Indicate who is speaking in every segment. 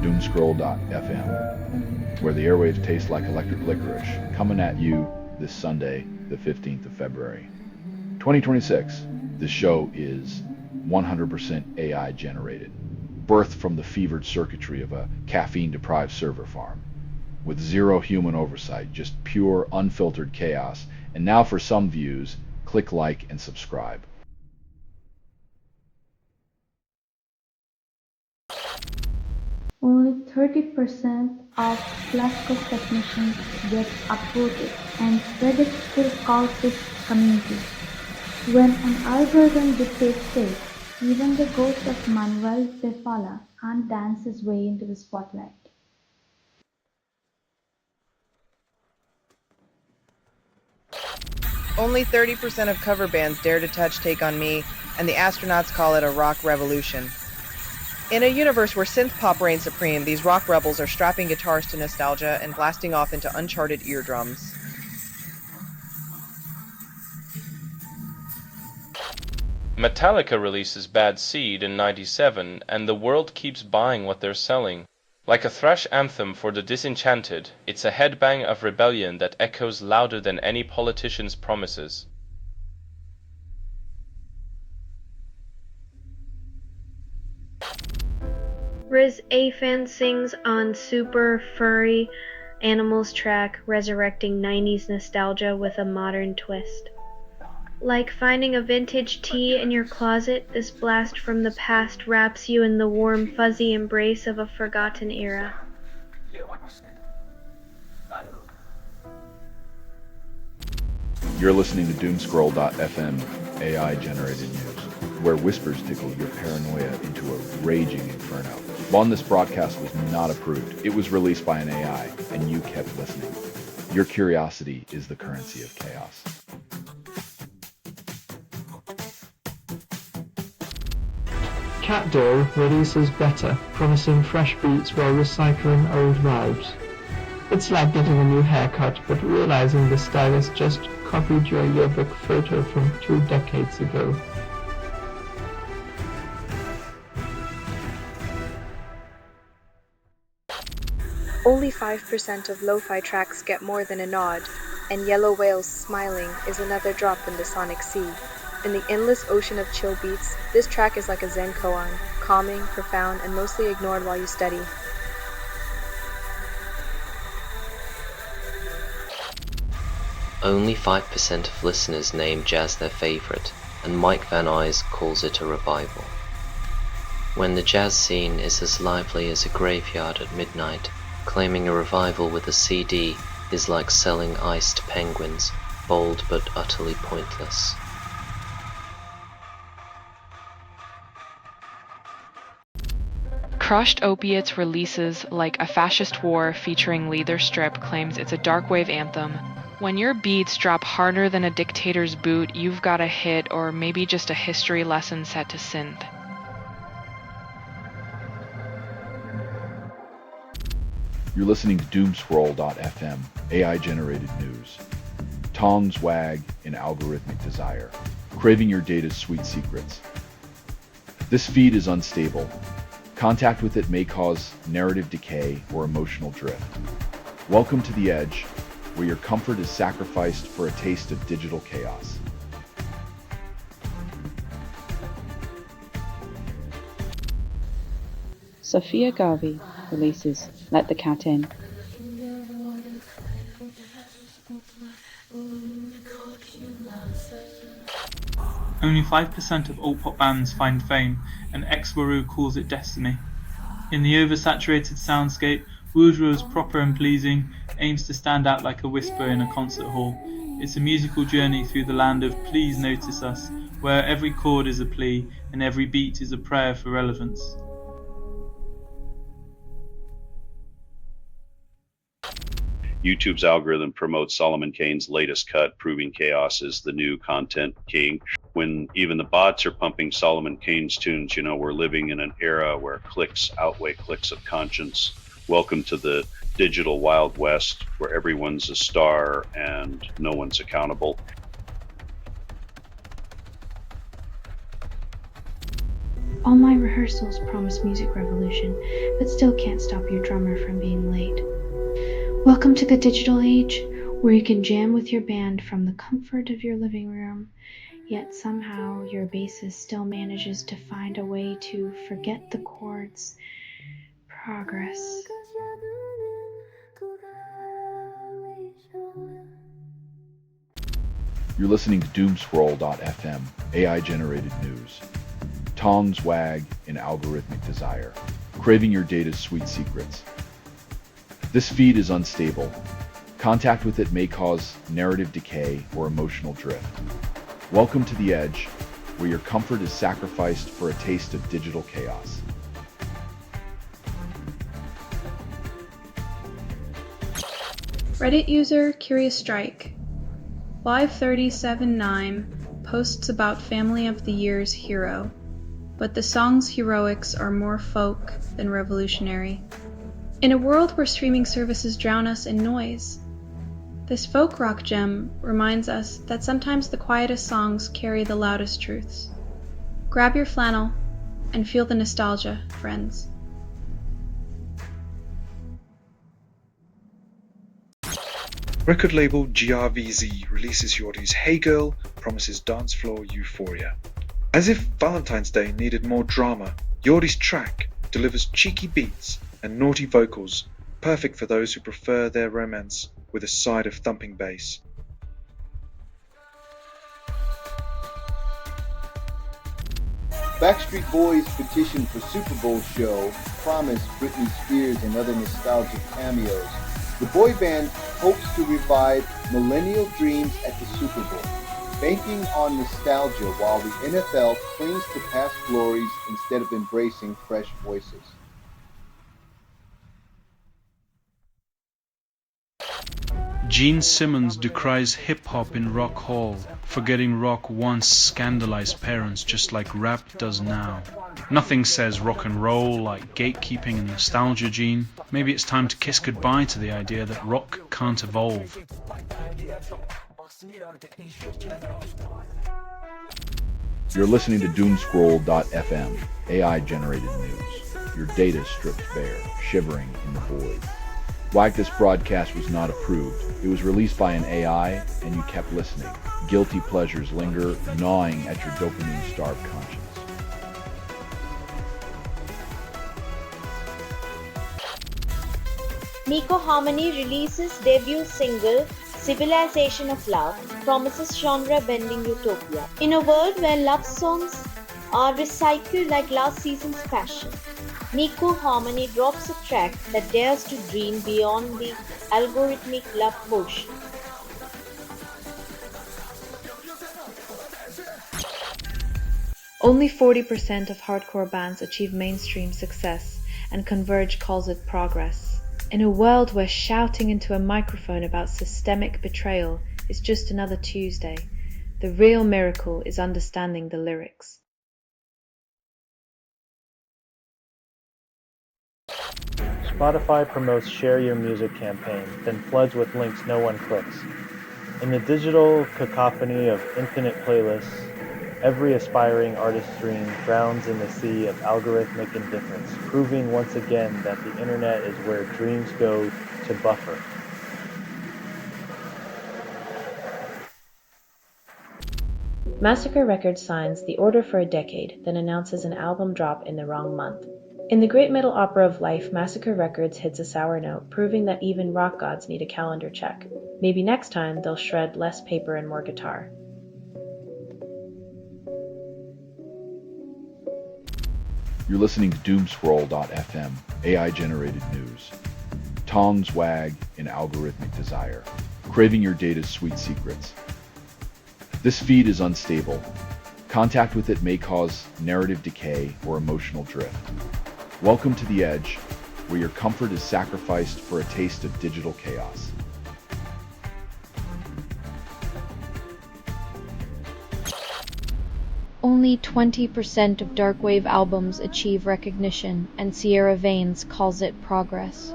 Speaker 1: Doomscroll.fm, where the airwaves taste like electric licorice, coming at you this Sunday, the 15th of February, 2026. This show is 100% AI generated, birthed from the fevered circuitry of a caffeine-deprived server farm, with zero human oversight, just pure, unfiltered chaos. And now for some views, click like and subscribe.
Speaker 2: Only 30% of classical technicians get upvoted, and Reddit still calls this community. When an algorithm dictates fate, even the ghost of Manuel de Falla can't dance his way into the spotlight.
Speaker 3: Only 30% of cover bands dare to touch Take On Me, and the astronauts call it a rock revolution. In a universe where synth pop reigns supreme, these rock rebels are strapping guitars to nostalgia and blasting off into uncharted eardrums.
Speaker 4: Metallica releases Bad Seed in '97, and the world keeps buying what they're selling. Like a thrash anthem for the disenchanted, it's a headbang of rebellion that echoes louder than any politician's promises.
Speaker 5: Riz Afan sings on Super Furry Animals track, resurrecting 90s nostalgia with a modern twist. Like finding a vintage tea in your closet, this blast from the past wraps you in the warm, fuzzy embrace of a forgotten era.
Speaker 1: You're listening to Doomscroll.fm, AI-generated news, where whispers tickle your paranoia into a raging inferno. One, this broadcast was not approved. It was released by an AI, and you kept listening. Your curiosity is the currency of chaos.
Speaker 6: Cat Dough releases Better, promising fresh beats while recycling old vibes. It's like getting a new haircut, but realizing the stylist just copied your yearbook photo from 2 decades ago.
Speaker 7: Only 5% of lo-fi tracks get more than a nod, and Yellow Whale's Smiling is another drop in the sonic sea. In the endless ocean of chill beats, this track is like a Zen koan, calming, profound, and mostly ignored while you study.
Speaker 8: Only 5% of listeners name jazz their favorite, and Mike Van Eyes calls it a revival. When the jazz scene is as lively as a graveyard at midnight, claiming a revival with a CD is like selling iced penguins, bold but utterly pointless.
Speaker 9: Crushed Opiates releases like A Fascist War featuring Leather Strip claims it's a dark wave anthem. When your beats drop harder than a dictator's boot, you've got a hit or maybe just a history lesson set to synth.
Speaker 1: You're listening to Doomscroll.fm, AI-generated news. Tongs wag in algorithmic desire, craving your data's sweet secrets. This feed is unstable. Contact with it may cause narrative decay or emotional drift. Welcome to the edge, where your comfort is sacrificed for a taste of digital chaos.
Speaker 10: Sofia Garvey releases Let the Cat In.
Speaker 11: Only 5% of alt-pop bands find fame, and Ex-Waru calls it destiny. In the oversaturated soundscape, Woodrow's Proper and Pleasing aims to stand out like a whisper in a concert hall. It's a musical journey through the land of Please Notice Us, where every chord is a plea and every beat is a prayer for relevance.
Speaker 12: YouTube's algorithm promotes Solomon Kane's latest cut, proving chaos is the new content king. When even the bots are pumping Solomon Kane's tunes, you know, we're living in an era where clicks outweigh clicks of conscience. Welcome to the digital Wild West, where everyone's a star and no one's accountable.
Speaker 5: All my rehearsals promise music revolution, but still can't stop your drummer from being late. Welcome to the digital age, where you can jam with your band from the comfort of your living room, yet somehow your bassist still manages to find a way to forget the chords. Progress.
Speaker 1: You're listening to Doomscroll.fm, AI-generated news. Tongs wag in algorithmic desire, craving your data's sweet secrets. This feed is unstable. Contact with it may cause narrative decay or emotional drift. Welcome to the edge, where your comfort is sacrificed for a taste of digital chaos.
Speaker 13: Reddit user Curious Strike 53079 posts about Family of the Year's hero, but the song's heroics are more folk than revolutionary. In a world where streaming services drown us in noise, this folk rock gem reminds us that sometimes the quietest songs carry the loudest truths. Grab your flannel and feel the nostalgia, friends.
Speaker 14: Record label GRVZ releases Yordi's Hey Girl, promises dance floor euphoria. As if Valentine's Day needed more drama, Yordi's track delivers cheeky beats and naughty vocals, perfect for those who prefer their romance with a side of thumping bass.
Speaker 15: Backstreet Boys' petition for Super Bowl show promised Britney Spears and other nostalgic cameos. The boy band hopes to revive millennial dreams at the Super Bowl, banking on nostalgia while the NFL clings to past glories instead of embracing fresh voices.
Speaker 16: Gene Simmons decries hip-hop in Rock Hall, forgetting rock once scandalized parents just like rap does now. Nothing says rock and roll like gatekeeping and nostalgia, Gene. Maybe it's time to kiss goodbye to the idea that rock can't evolve.
Speaker 1: You're listening to Doomscroll.fm, AI-generated news. Your data stripped bare, shivering in the void. Like this broadcast was not approved. It was released by an AI, and you kept listening. Guilty pleasures linger, gnawing at your dopamine-starved conscience.
Speaker 17: Nico Harmony releases debut single Civilization of Love, promises genre-bending utopia. In a world where love songs are recycled like last season's fashion, Nico Harmony drops a track that dares to dream beyond the algorithmic love potion.
Speaker 5: Only 40% of hardcore bands achieve mainstream success, and Converge calls it progress. In a world where shouting into a microphone about systemic betrayal is just another Tuesday, the real miracle is understanding the lyrics.
Speaker 18: Spotify promotes Share Your Music campaign, then floods with links no one clicks. In the digital cacophony of infinite playlists, every aspiring artist's dream drowns in the sea of algorithmic indifference, proving once again that the internet is where dreams go to buffer.
Speaker 5: Massacre Records signs The Order for a Decade, then announces an album drop in the wrong month. In the great metal opera of life, Massacre Records hits a sour note, proving that even rock gods need a calendar check. Maybe next time they'll shred less paper and more guitar.
Speaker 1: You're listening to Doomscroll.fm, AI-generated news. Tongs wag in algorithmic desire, craving your data's sweet secrets. This feed is unstable. Contact with it may cause narrative decay or emotional drift. Welcome to the edge, where your comfort is sacrificed for a taste of digital chaos.
Speaker 2: Only 20% of darkwave albums achieve recognition, and Sierra Vanes calls it progress.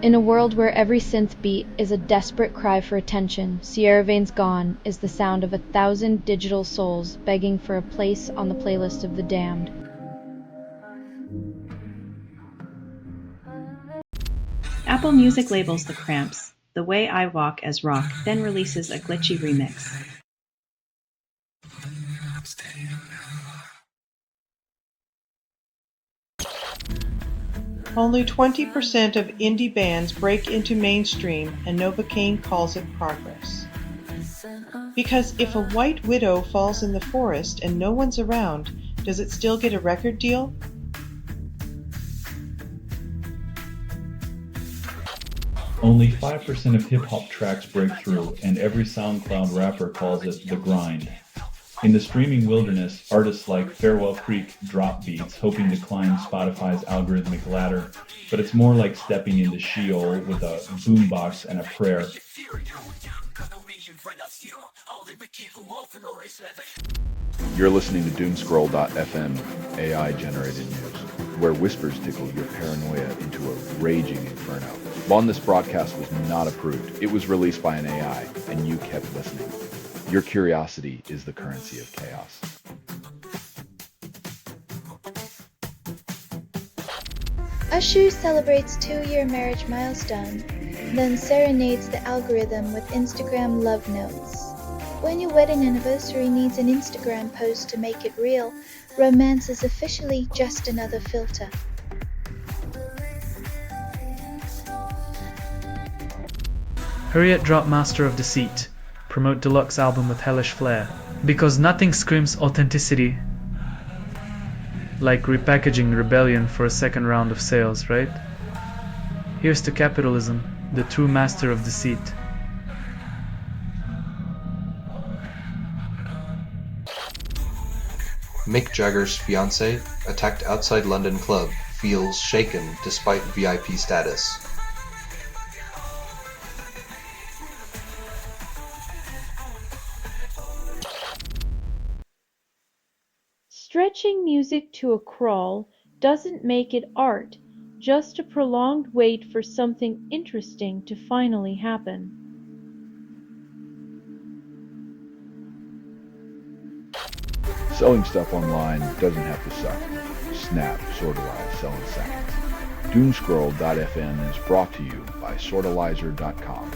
Speaker 2: In a world where every synth beat is a desperate cry for attention, Sierra Veins Gone is the sound of 1,000 digital souls begging for a place on the playlist of the damned.
Speaker 19: Apple Music labels The Cramps, The Way I Walk as rock, then releases a glitchy remix.
Speaker 3: Only 20% of indie bands break into mainstream, and Novocaine calls it progress. Because if a white widow falls in the forest and no one's around, does it still get a record deal?
Speaker 20: Only 5% of hip-hop tracks break through, and every SoundCloud rapper calls it the grind. In the streaming wilderness, artists like Farewell Creek drop beats, hoping to climb Spotify's algorithmic ladder, but it's more like stepping into Sheol with a boombox and a prayer.
Speaker 1: You're listening to Doomscroll.fm, AI-generated news, where whispers tickle your paranoia into a raging inferno. While this broadcast was not approved, it was released by an AI, and you kept listening. Your curiosity is the currency of chaos.
Speaker 21: Usher celebrates 2-year marriage milestone, then serenades the algorithm with Instagram love notes. When your wedding anniversary needs an Instagram post to make it real, romance is officially just another filter.
Speaker 22: Harriet drop Master of Deceit. Promote deluxe album with hellish flair. Because nothing screams authenticity like repackaging Rebellion for a second round of sales, right? Here's to capitalism, the true master of deceit.
Speaker 23: Mick Jagger's fiancée, attacked outside London club, feels shaken despite VIP status.
Speaker 2: Stretching music to a crawl doesn't make it art, just a prolonged wait for something interesting to finally happen.
Speaker 1: Selling stuff online doesn't have to suck. Snap, Sortalize, sell in seconds. Doomscroll.fm is brought to you by Sortalizer.com.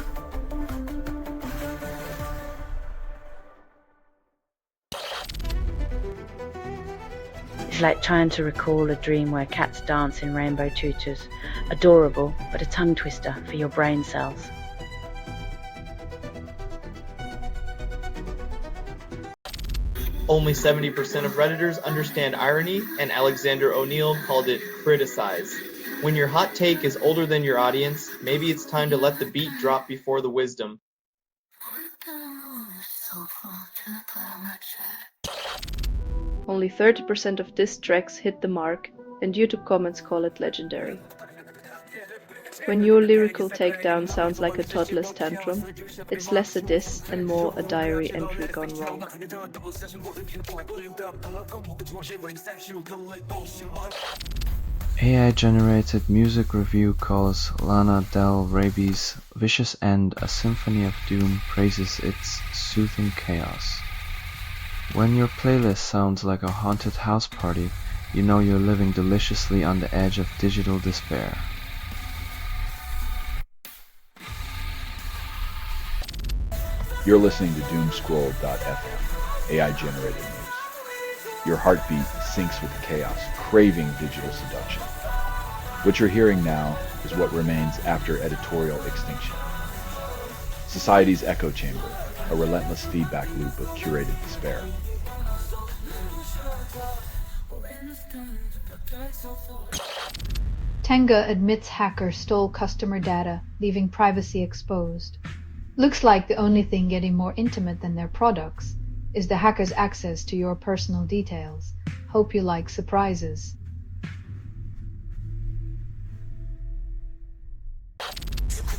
Speaker 10: It's like trying to recall a dream where cats dance in rainbow tutus. Adorable, but a tongue twister for your brain cells.
Speaker 24: Only 70% of Redditors understand irony, and Alexander O'Neill called it criticize. When your hot take is older than your audience, maybe it's time to let the beat drop before the wisdom.
Speaker 7: Only 30% of diss tracks hit the mark, and YouTube comments call it legendary. When your lyrical takedown sounds like a toddler's tantrum, it's less a diss and more a diary entry gone wrong.
Speaker 8: AI-generated music review calls Lana Del Rey's Vicious End a symphony of doom, praises its soothing chaos. When your playlist sounds like a haunted house party, you know you're living deliciously on the edge of digital despair.
Speaker 1: You're listening to Doomscroll.fm, AI-generated news. Your heartbeat syncs with the chaos, craving digital seduction. What you're hearing now is what remains after editorial extinction. Society's echo chamber, a relentless feedback loop of curated despair.
Speaker 2: Tenga admits hacker stole customer data, leaving privacy exposed. Looks like the only thing getting more intimate than their products is the hacker's access to your personal details. Hope you like surprises.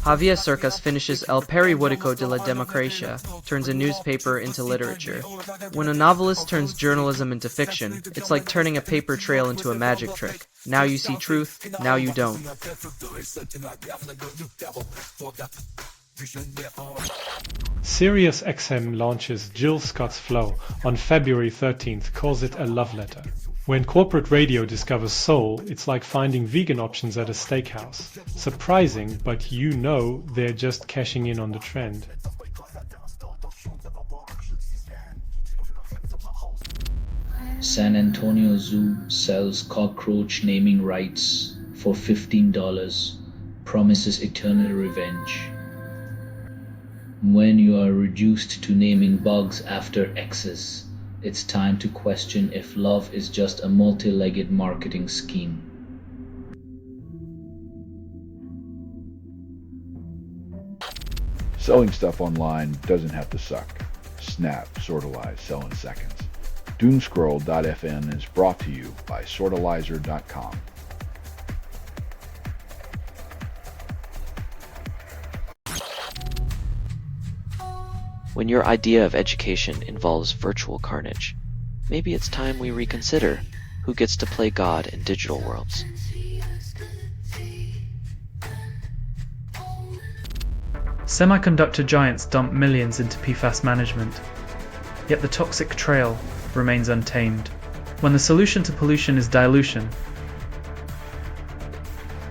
Speaker 4: Javier Cercas finishes El Periódico de la Democracia, turns a newspaper into literature. When a novelist turns journalism into fiction, it's like turning a paper trail into a magic trick. Now you see truth, now you don't.
Speaker 6: SiriusXM launches Jill Scott's Flow on February 13th, calls it a love letter. When corporate radio discovers soul, it's like finding vegan options at a steakhouse. Surprising, but you know they're just cashing in on the trend.
Speaker 9: San Antonio Zoo sells cockroach naming rights for $15, promises eternal revenge. When you are reduced to naming bugs after X's, it's time to question if love is just a multi-legged marketing scheme.
Speaker 1: Selling stuff online doesn't have to suck. Snap, Sortalize, sell in seconds. Doomscroll.fm is brought to you by Sortalizer.com.
Speaker 8: When your idea of education involves virtual carnage, maybe it's time we reconsider who gets to play God in digital worlds.
Speaker 22: Semiconductor giants dump millions into PFAS management, yet the toxic trail remains untamed. When the solution to pollution is dilution,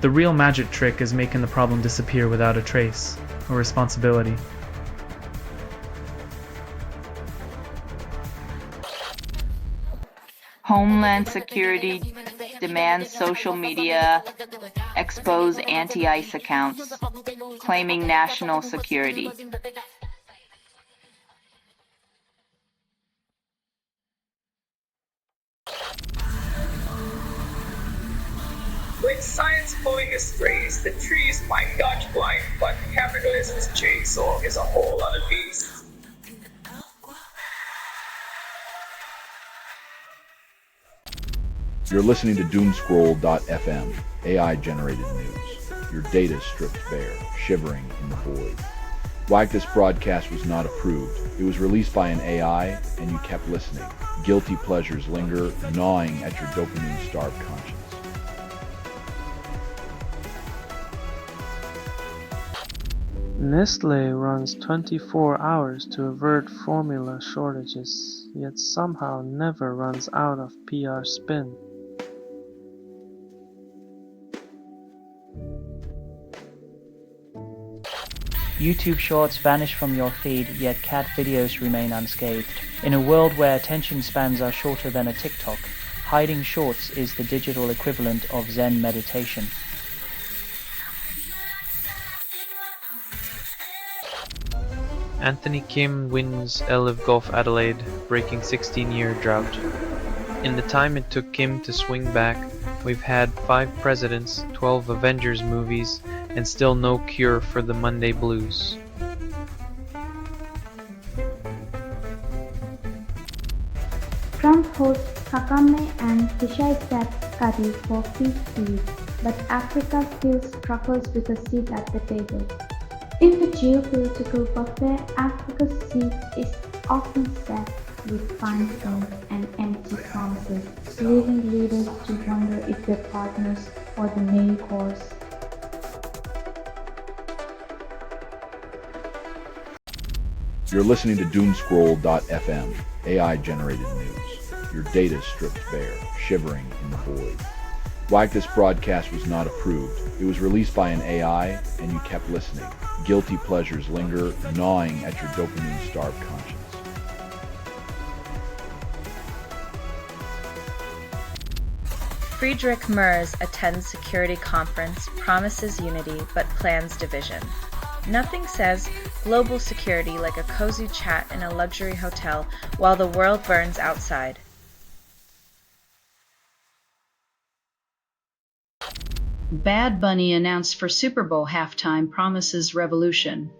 Speaker 22: the real magic trick is making the problem disappear without a trace or responsibility.
Speaker 10: Homeland Security demands social media expose anti-ICE accounts, claiming national security.
Speaker 11: With science pulling its strings, the trees might dodge blind, but capitalism's chainsaw is a whole other beast.
Speaker 1: You're listening to Doomscroll.fm, AI-generated news. Your data stripped bare, shivering in the void. Why this broadcast was not approved. It was released by an AI, and you kept listening. Guilty pleasures linger, gnawing at your dopamine-starved conscience.
Speaker 25: Nestle runs 24 hours to avert formula shortages, yet somehow never runs out of PR spin.
Speaker 26: YouTube Shorts vanish from your feed, yet cat videos remain unscathed. In a world where attention spans are shorter than a TikTok, hiding shorts is the digital equivalent of Zen meditation.
Speaker 27: Anthony Kim wins LIV Golf Adelaide, breaking 16-year drought. In the time it took Kim to swing back, we've had 5 presidents, 12 Avengers movies, and still no cure for the Monday blues.
Speaker 2: Trump hosts Kakame and Tshisekedi for peace, but Africa still struggles with a seat at the table. In the geopolitical buffet, Africa's seat is often set with fine print and empty promises, leaving leaders to wonder if their partners are the main course.
Speaker 1: You're listening to Doomscroll.fm, AI-generated news. Your data stripped bare, shivering in the void. Why this broadcast was not approved. It was released by an AI, and you kept listening. Guilty pleasures linger, gnawing at your dopamine-starved conscience.
Speaker 28: Friedrich Merz attends security conference, promises unity, but plans division. Nothing says global security like a cozy chat in a luxury hotel while the world burns outside.
Speaker 19: Bad Bunny announced for Super Bowl halftime promises revolution.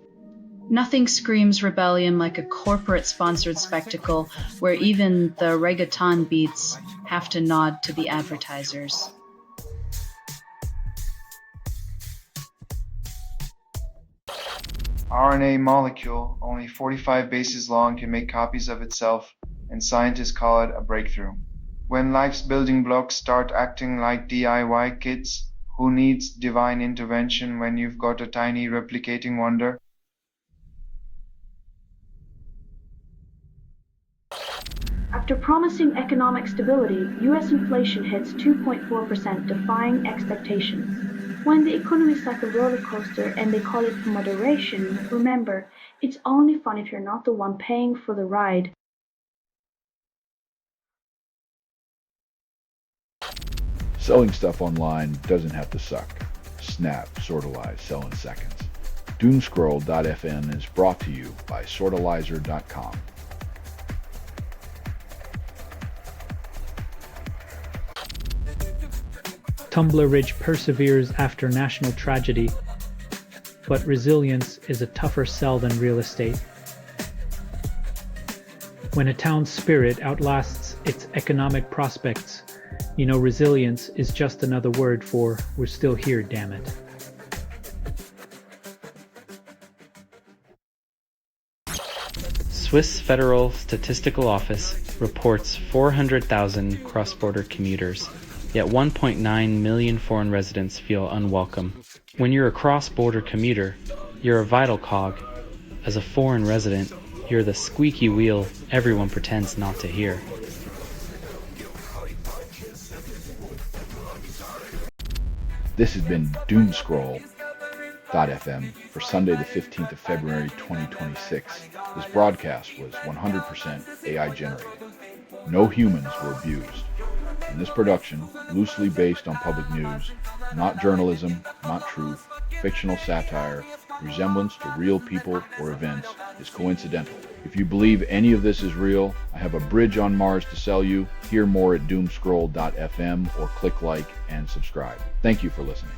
Speaker 19: Nothing screams rebellion like a corporate-sponsored spectacle where even the reggaeton beats have to nod to the advertisers.
Speaker 5: RNA molecule, only 45 bases long, can make copies of itself, and scientists call it a breakthrough. When life's building blocks start acting like DIY kits, who needs divine intervention when you've got a tiny replicating wonder?
Speaker 2: After promising economic stability, US inflation hits 2.4%, defying expectations. When the economy is like a roller coaster and they call it moderation, remember, it's only fun if you're not the one paying for the ride.
Speaker 1: Selling stuff online doesn't have to suck. Snap, Sortalize, sell in seconds. Doomscroll.fm is brought to you by Sortalizer.com.
Speaker 12: Tumbler Ridge perseveres after national tragedy, but resilience is a tougher sell than real estate. When a town's spirit outlasts its economic prospects, you know resilience is just another word for we're still here, damn it.
Speaker 22: Swiss Federal Statistical Office reports 400,000 cross-border commuters, yet 1.9 million foreign residents feel unwelcome. When you're a cross-border commuter, you're a vital cog. As a foreign resident, you're the squeaky wheel everyone pretends not to hear.
Speaker 1: This has been Doomscroll.fm for Sunday the 15th of February 2026. This broadcast was 100% AI generated. No humans were abused. In this production, loosely based on public news, not journalism, not truth, fictional satire, resemblance to real people or events is coincidental. If you believe any of this is real, I have a bridge on Mars to sell you. Hear more at Doomscroll.fm or click like and subscribe. Thank you for listening.